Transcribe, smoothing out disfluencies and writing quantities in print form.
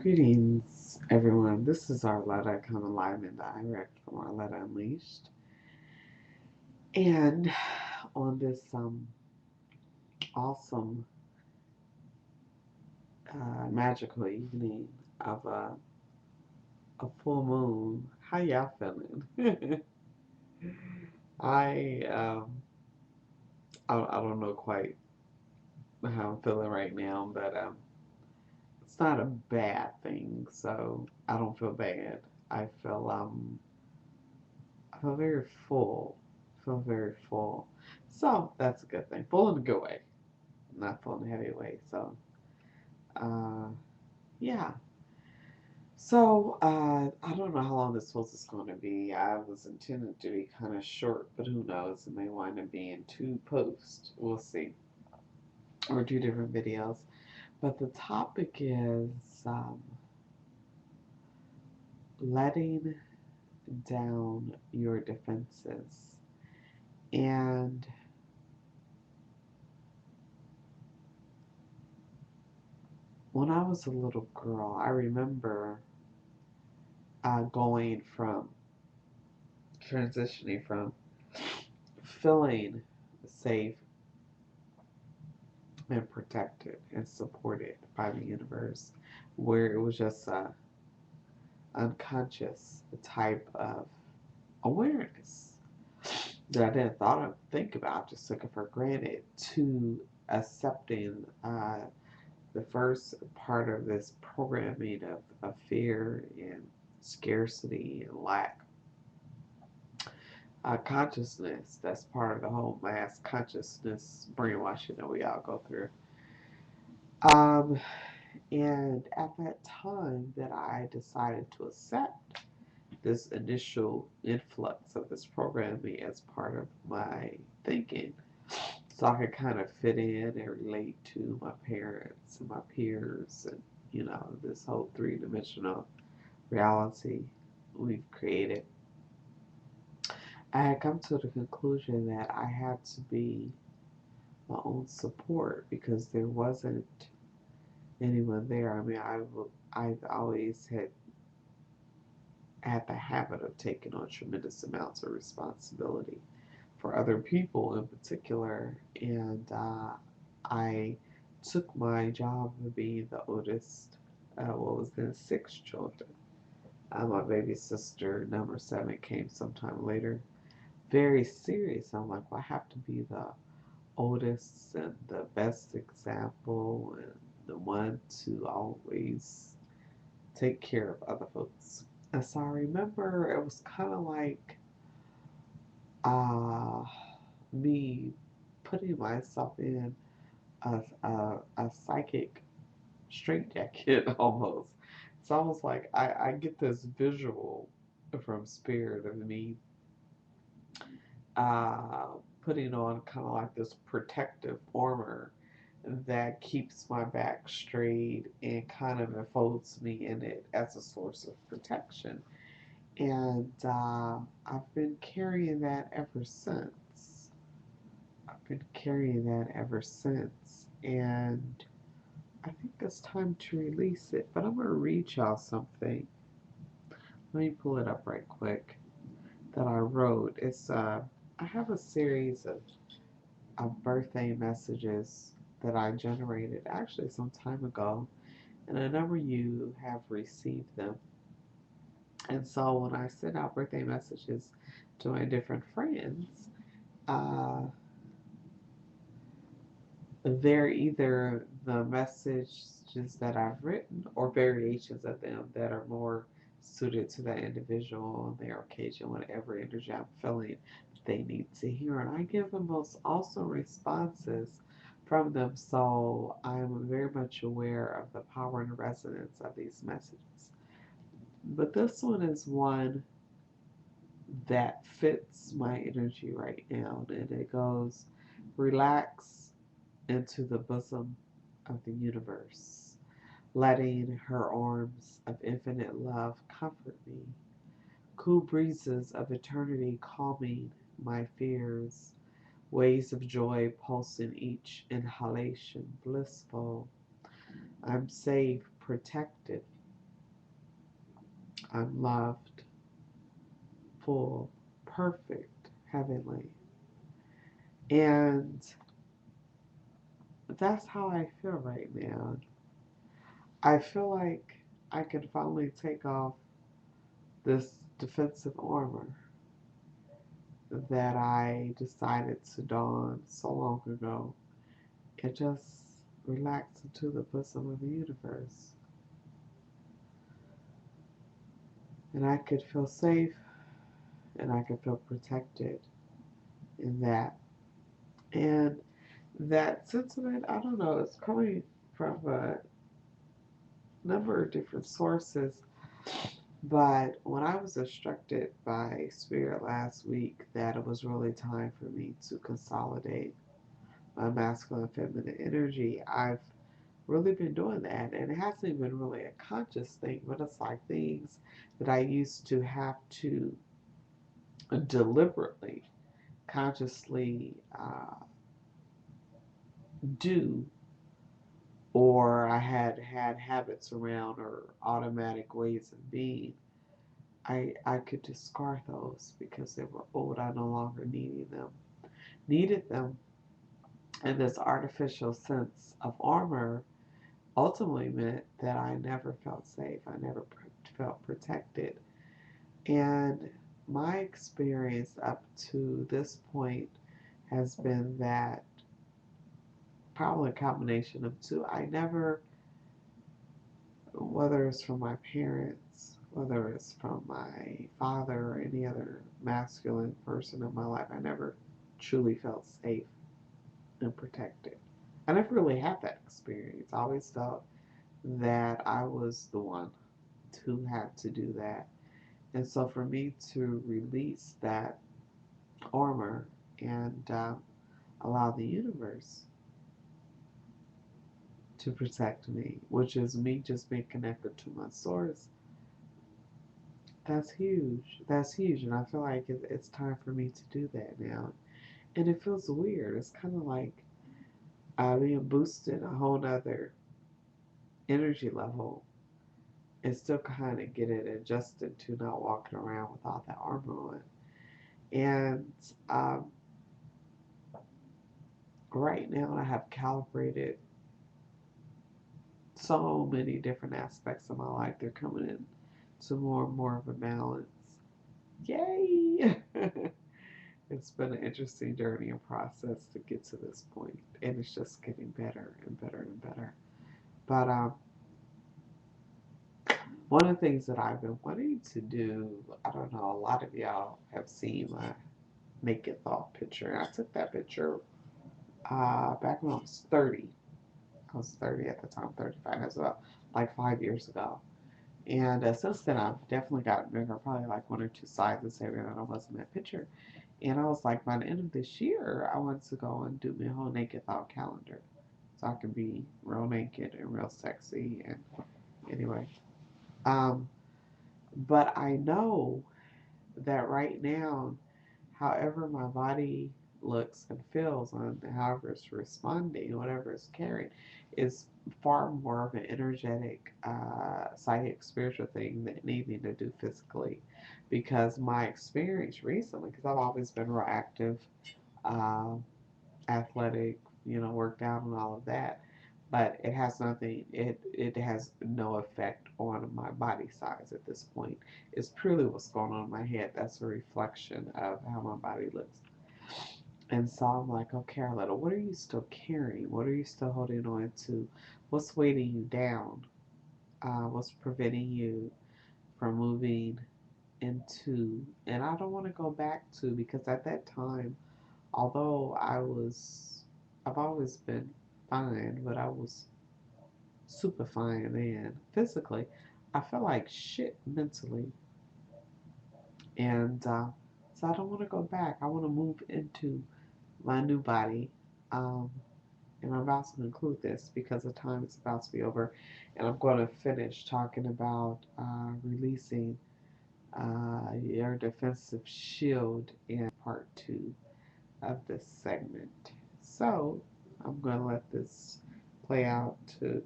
Greetings, everyone. This is Arletta coming live and direct from Arletta Unleashed. And on this awesome, magical evening of a full moon, how y'all feeling? I, um, I don't know quite how I'm feeling right now, but it's not a bad thing, so I don't feel bad. I feel I feel very full. I feel very full. So that's a good thing. Full in a good way, not full in a heavy way. So, uh, yeah. So, I don't know how long this post is going to be. I was intended to be kind of short, but who knows? It may wind up being two posts. We'll see. Or two different videos. But the topic is letting down your defenses. And when I was a little girl, I remember going from transitioning from feeling safe and protected and supported by the universe, where it was just a unconscious type of awareness that I didn't think about, just took it for granted, to accepting the first part of this programming of fear and scarcity and lack consciousness. That's part of the whole mass consciousness brainwashing that we all go through. Um, and at that time that I decided to accept this initial influx of this programming as part of my thinking, so I could kind of fit in and relate to my parents and my peers and, this whole three-dimensional reality we've created. I had come to the conclusion that I had to be my own support because there wasn't anyone there. I mean, I've always had the habit of taking on tremendous amounts of responsibility for other people in particular, and I took my job of being the oldest, what was then six children. My baby sister, number seven, came sometime later. Very serious. I'm like, well, I have to be the oldest and the best example and the one to always take care of other folks. And so I remember it was kind of like uh, me putting myself in a psychic straitjacket almost. It's almost like I get this visual from spirit of me uh, putting on kind of like this protective armor that keeps my back straight and kind of enfolds me in it as a source of protection. And I've been carrying that ever since. I've been carrying that ever since. And I think it's time to release it. But I'm going to read y'all something. Let me pull it up right quick that I wrote. I have a series of birthday messages that I generated actually some time ago, and a number of you have received them. And so when I send out birthday messages to my different friends, uh, they're either the messages that I've written or variations of them that are more suited to that individual on their occasion, whatever energy I'm feeling they need to hear. And I give the most awesome responses from them, so I'm very much aware of the power and resonance of these messages. But this one is one that fits my energy right now, and it goes, relax into the bosom of the universe, letting her arms of infinite love comfort me. Cool breezes of eternity calming my fears, waves of joy pulsing each inhalation blissful. I'm safe, protected, I'm loved, full, perfect, heavenly. And that's how I feel right now. I feel like I can finally take off this defensive armor that I decided to don so long ago and just relax into the bosom of the universe. And I could feel safe and I could feel protected in that. And that sentiment, I don't know, it's coming from a number of different sources. But when I was instructed by Spirit last week that it was really time for me to consolidate my masculine and feminine energy, I've really been doing that. And it hasn't even been really a conscious thing, but it's like things that I used to have to deliberately, consciously do, or I had habits around or automatic ways of being. I could discard those because they were old. I no longer needed them. And this artificial sense of armor ultimately meant that I never felt safe. I never felt protected. And my experience up to this point has been that probably a combination of two. I never, whether it's from my parents, whether it's from my father or any other masculine person in my life, I never truly felt safe and protected. I never really had that experience. I always felt that I was the one who had to do that. And so for me to release that armor and allow the universe to protect me, which is me just being connected to my source, that's huge. That's huge. And I feel like it's time for me to do that now. And it feels weird. It's kind of like being boosted a whole nother energy level and still kind of get it adjusted to not walking around with all that armor on. And um, right now, I have calibrated so many different aspects of my life. They're coming in to more and more of a balance. Yay! It's been an interesting journey and process to get to this point, and it's just getting better and better and better. But one of the things that I've been wanting to do, I don't know, a lot of y'all have seen my naked thought picture. And I took that picture back when I was 30. I was 30 at the time, 35 as well, like 5 years ago. And since then, I've definitely gotten bigger, probably like one or two sizes heavier than I was in that picture. And I was like, by the end of this year, I want to go and do my whole naked thought calendar. So I can be real naked and real sexy. And anyway, um, but I know that right now, however my body looks and feels and however it's responding, whatever it's carrying, is far more of an energetic, psychic, spiritual thing than anything to do physically. Because my experience recently, because I've always been real active, uh, athletic, worked out and all of that. But it has nothing. It has no effect on my body size at this point. It's purely what's going on in my head. That's a reflection of how my body looks. And so I'm like, okay, Arletta, what are you still carrying? What are you still holding on to? What's weighting you down? What's preventing you from moving into? And I don't want to go back to, because at that time, although I've always been fine, but I was super fine then physically. I felt like shit mentally. And so I don't want to go back. I want to move into my new body. Um, and I'm about to conclude this because the time is about to be over. And I'm going to finish talking about releasing your defensive shield in part two of this segment. So I'm going to let this play out to